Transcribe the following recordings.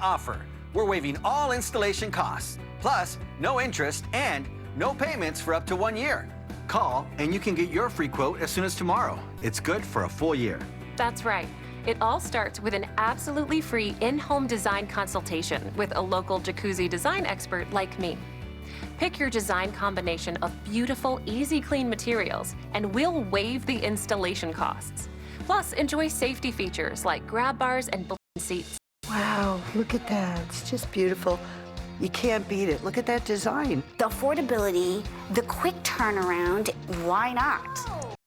offer. We're waiving all installation costs, plus no interest and no payments for up to 1 year. Call and you can get your free quote as soon as tomorrow. It's good for a full year. That's right. It all starts with an absolutely free in-home design consultation with a local jacuzzi design expert like me. Pick your design combination of beautiful, easy clean materials, and we'll waive the installation costs. Plus, enjoy safety features like grab bars and built-in seats. Wow, look at that. It's just beautiful. You can't beat it. Look at that design. The affordability, the quick turnaround, why not?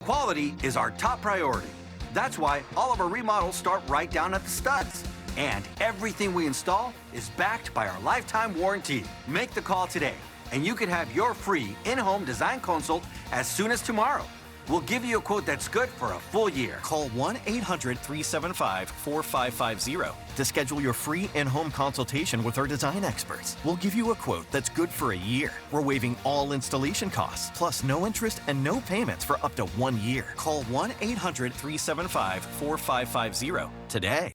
Quality is our top priority. That's why all of our remodels start right down at the studs. And everything we install is backed by our lifetime warranty. Make the call today, and you can have your free in-home design consult as soon as tomorrow. We'll give you a quote that's good for a full year. Call 1-800-375-4550 to schedule your free in-home consultation with our design experts. We'll give you a quote that's good for a year. We're waiving all installation costs, plus no interest and no payments for up to 1 year. Call 1-800-375-4550 today.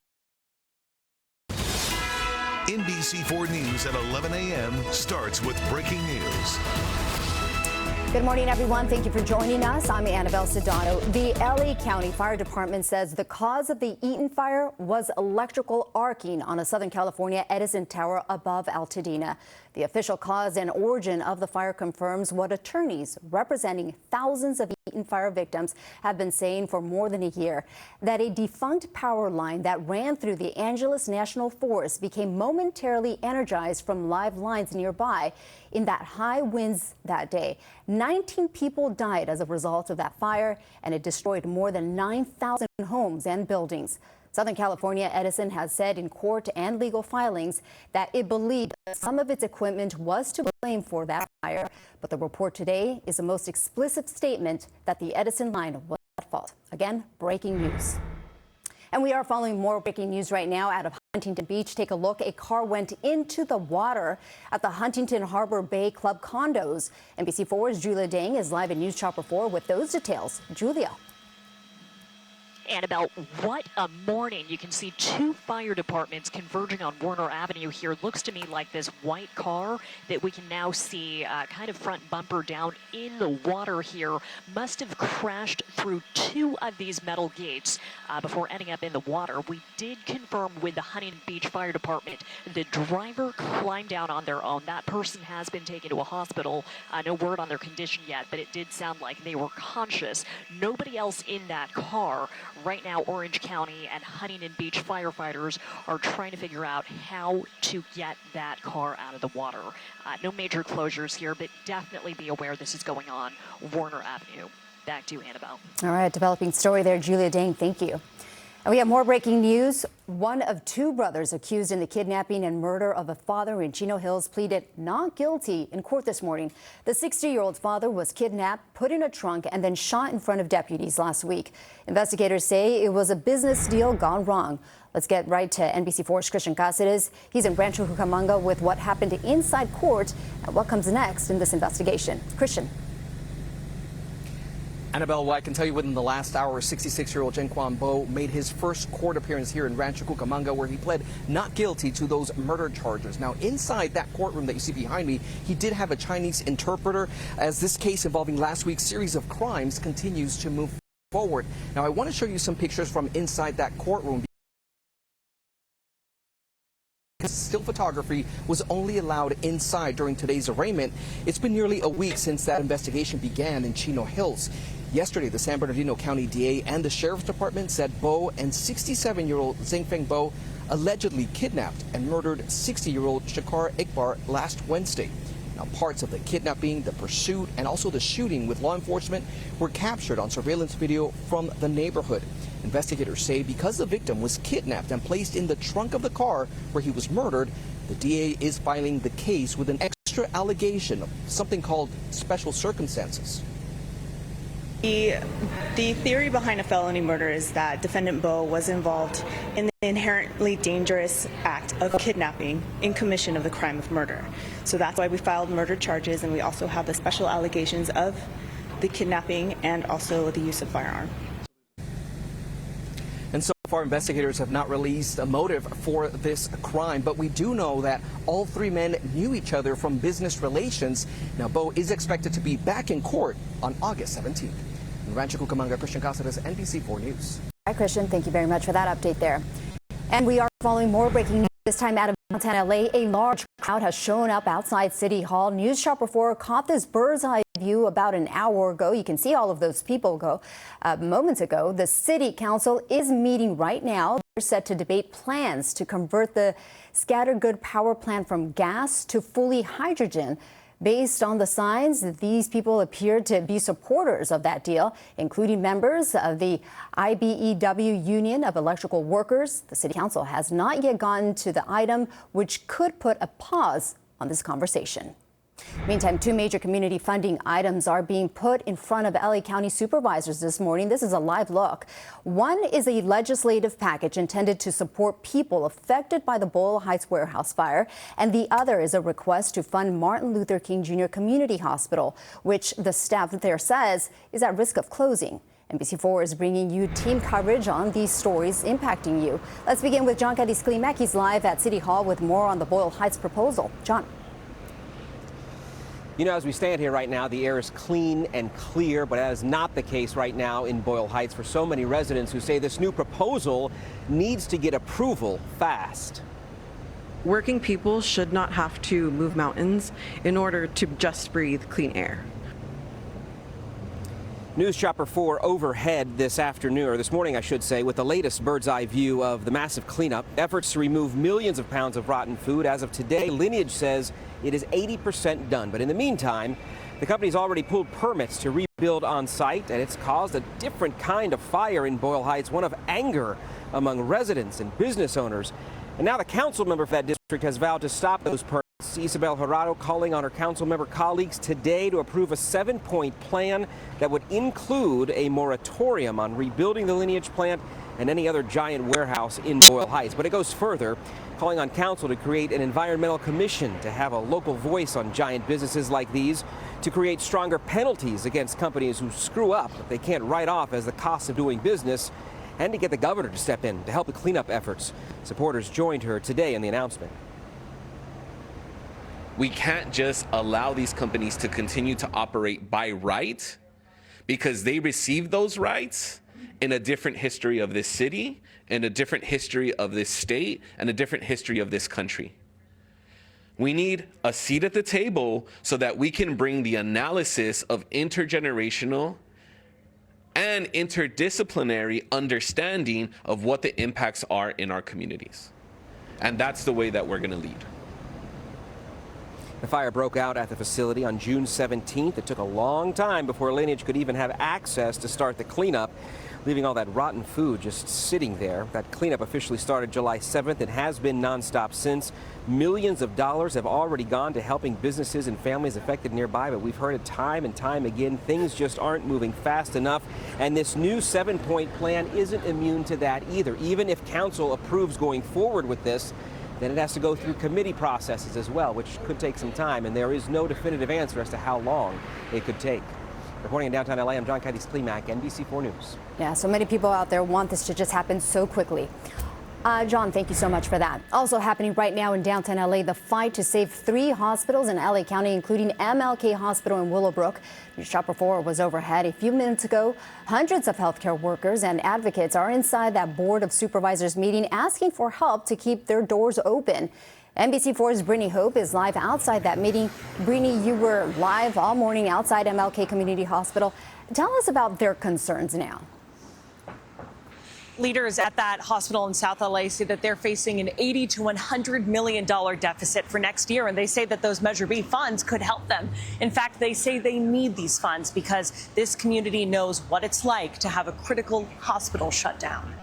NBC4 News at 11 a.m. starts with breaking news. Good morning, everyone. Thank you for joining us. I'm Annabelle Sedano. The LA County Fire Department says the cause of the Eaton fire was electrical arcing on a Southern California Edison tower above Altadena. The official cause and origin of the fire confirms what attorneys representing thousands of Eaton fire victims have been saying for more than a year, that a defunct power line that ran through the Angeles National Forest became momentarily energized from live lines nearby in that high winds that day. 19 people died as a result of that fire, and it destroyed more than 9,000 homes and buildings. Southern California Edison has said in court and legal filings that it believed some of its equipment was to blame for that fire, but the report today is the most explicit statement that the Edison line was at fault. Again, breaking news. And we are following more breaking news right now out of Huntington Beach. Take a look. A car went into the water at the Huntington Harbor Bay Club condos. NBC4's Julia Dang is live in News Chopper 4 with those details. Julia. Annabelle, what a morning. You can see two fire departments converging on Warner Avenue here. Looks to me like this white car that we can now see kind of front bumper down in the water here must have crashed through two of these metal gates before ending up in the water. We did confirm with the Huntington Beach Fire Department the driver climbed down on their own. That person has been taken to a hospital. No word on their condition yet, but it did sound like they were conscious. Nobody else in that car. Right now, Orange County and Huntington Beach firefighters are trying to figure out how to get that car out of the water. No major closures here, but definitely be aware this is going on Warner Avenue. Back to you, Annabelle. All right, developing story there, Julia Dang. Thank you. And we have more breaking news. One of two brothers accused in the kidnapping and murder of a father in Chino Hills pleaded not guilty in court this morning. The 60-year-old father was kidnapped, put in a trunk, and then shot in front of deputies last week. Investigators say it was a business deal gone wrong. Let's get right to NBC4's Christian Cáceres. He's in Rancho Cucamonga with what happened inside court and what comes next in this investigation. Christian. Annabelle, well, I can tell you within the last hour, 66-year-old Zhenquan Bo made his first court appearance here in Rancho Cucamonga, where he pled not guilty to those murder charges. Now, inside that courtroom that you see behind me, he did have a Chinese interpreter as this case involving last week's series of crimes continues to move forward. Now, I want to show you some pictures from inside that courtroom. Still photography was only allowed inside during today's arraignment. It's been nearly a week since that investigation began in Chino Hills. Yesterday, the San Bernardino County DA and the Sheriff's Department said Bo and 67-year-old Zhengfeng Bo allegedly kidnapped and murdered 60-year-old Shakar Iqbar last Wednesday. Now, parts of the kidnapping, the pursuit, and also the shooting with law enforcement were captured on surveillance video from the neighborhood. Investigators say because the victim was kidnapped and placed in the trunk of the car where he was murdered, the DA is filing the case with an extra allegation of something called special circumstances. The theory behind a felony murder is that defendant Bo was involved in the inherently dangerous act of kidnapping in commission of the crime of murder. So that's why we filed murder charges, and we also have the special allegations of the kidnapping and also the use of firearm. And so So far, investigators have not released a motive for this crime, but we do know that all three men knew each other from business relations. Now, Bo is expected to be back in court on August 17th. In Rancho Cucamonga, Christian Cáceres, NBC4 News. Hi, Christian. Thank you very much for that update there. And we are following more breaking news. This time out of downtown LA, a large crowd has shown up outside City Hall. News Shopper 4 caught this bird's eye view about an hour ago. You can see all of those people go moments ago. The City Council is meeting right now. They're set to debate plans to convert the Scattergood power plant from gas to fully hydrogen. Based on the signs, these people appear to be supporters of that deal, including members of the IBEW Union of Electrical Workers. The City Council has not yet gotten to the item, which could put a pause on this conversation. Meantime, two major community funding items are being put in front of LA County supervisors this morning. This is a live look. One is a legislative package intended to support people affected by the Boyle Heights warehouse fire, and the other is a request to fund Martin Luther King Jr. Community Hospital, which the staff there says is at risk of closing. NBC4 is bringing you team coverage on these stories impacting you. Let's begin with John Kadis-Klimek. He's live at City Hall with more on the Boyle Heights proposal. John. You know, as we stand here right now, the air is clean and clear, but that is not the case right now in Boyle Heights for so many residents who say this new proposal needs to get approval fast. Working people should not have to move mountains in order to just breathe clean air. News Chopper 4 overhead this afternoon, or this morning, I should say, with the latest bird's eye view of the massive cleanup. Efforts to remove millions of pounds of rotten food. As of today, Lineage says it is 80% done. But in the meantime, the company's already pulled permits to rebuild on site, and it's caused a different kind of fire in Boyle Heights, one of anger among residents and business owners. And now the council member for that district has vowed to stop those permits. Isabel Jurado calling on her council member colleagues today to approve a 7-point plan that would include a moratorium on rebuilding the Lineage plant and any other giant warehouse in Boyle Heights. But it goes further, calling on council to create an environmental commission to have a local voice on giant businesses like these, to create stronger penalties against companies who screw up that they can't write off as the cost of doing business, and to get the governor to step in to help with cleanup efforts. Supporters joined her today in the announcement. We can't just allow these companies to continue to operate by right because they received those rights in a different history of this city, in a different history of this state, and a different history of this country. We need a seat at the table so that we can bring the analysis of intergenerational and interdisciplinary understanding of what the impacts are in our communities. And that's the way that we're going to lead. The fire broke out at the facility on June 17th. It took a long time before Lineage could even have access to start the cleanup, leaving all that rotten food just sitting there. That cleanup officially started July 7th and has been nonstop since. Millions of dollars have already gone to helping businesses and families affected nearby, but we've heard it time and time again. Things just aren't moving fast enough, and this new 7-point plan isn't immune to that either. Even if council approves going forward with this, then it has to go through committee processes as well, which could take some time, and there is no definitive answer as to how long it could take. Reporting in downtown LA, I'm John Kadis-Klimek, NBC4 News. Yeah, so many people out there want this to just happen so quickly. John, thank you so much for that. Also happening right now in downtown LA, the fight to save 3 hospitals in LA County, including MLK Hospital in Willowbrook. News Chopper 4 was overhead a few minutes ago. Hundreds of healthcare workers and advocates are inside that Board of Supervisors meeting asking for help to keep their doors open. NBC4's Brittany Hope is live outside that meeting. Brittany, you were live all morning outside MLK Community Hospital. Tell us about their concerns now. Leaders at that hospital in South LA say that they're facing an $80 to $100 million deficit for next year, and they say that those Measure B funds could help them. In fact, they say they need these funds because this community knows what it's like to have a critical hospital shut down.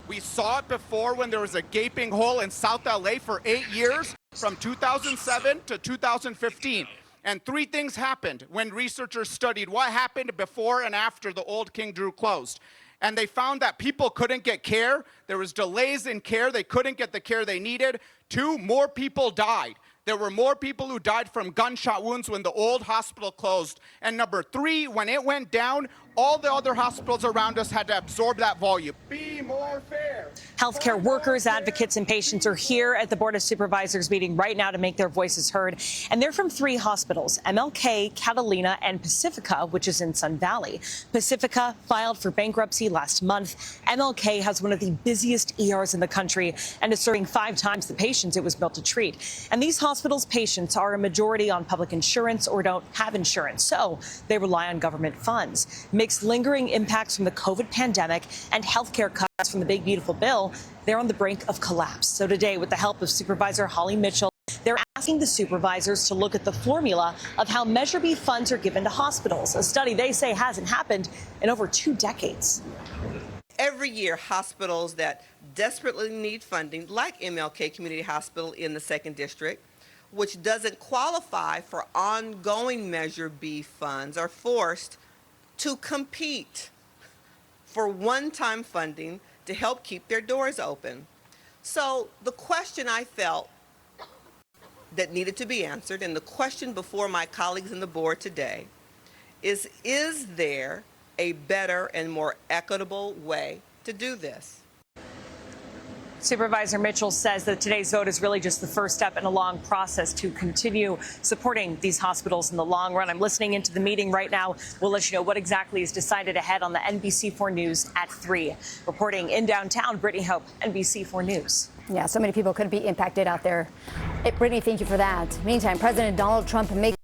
We saw it before when there was a gaping hole in South LA for 8 years, from 2007 to 2015. And 3 things happened when researchers studied what happened before and after the old King Drew closed. And they found that people couldn't get care, There was delays in care. They couldn't get the care they needed. 2, more people died. There were more people who died from gunshot wounds when the old hospital closed. And number 3, when it went down, all the other hospitals around us had to absorb that volume. Be more fair. Healthcare workers, advocates, and patients are here at the Board of Supervisors meeting right now to make their voices heard. And they're from 3 hospitals, MLK, Catalina, and Pacifica, which is in Sun Valley. Pacifica filed for bankruptcy last month. MLK has one of the busiest ERs in the country and is serving 5 times the patients it was built to treat. And these hospitals' patients are a majority on public insurance or don't have insurance, so they rely on government funds. Mixed lingering impacts from the COVID pandemic and healthcare cuts from the big, beautiful bill, they're on the brink of collapse. So today, with the help of Supervisor Holly Mitchell, they're asking the supervisors to look at the formula of how Measure B funds are given to hospitals, a study they say hasn't happened in over 2 decades. Every year, hospitals that desperately need funding, like MLK Community Hospital in the 2nd District, which doesn't qualify for ongoing Measure B funds, are forced to compete for one-time funding to help keep their doors open. So the question I felt that needed to be answered, and the question before my colleagues in the board today, is there a better and more equitable way to do this? Supervisor Mitchell says that today's vote is really just the first step in a long process to continue supporting these hospitals in the long run. I'm listening into the meeting right now. We'll let you know what exactly is decided ahead on the NBC4 News at 3. Reporting in downtown, Brittany Hope, NBC4 News. Yeah, so many people could be impacted out there. Brittany, thank you for that. Meantime, President Donald Trump makes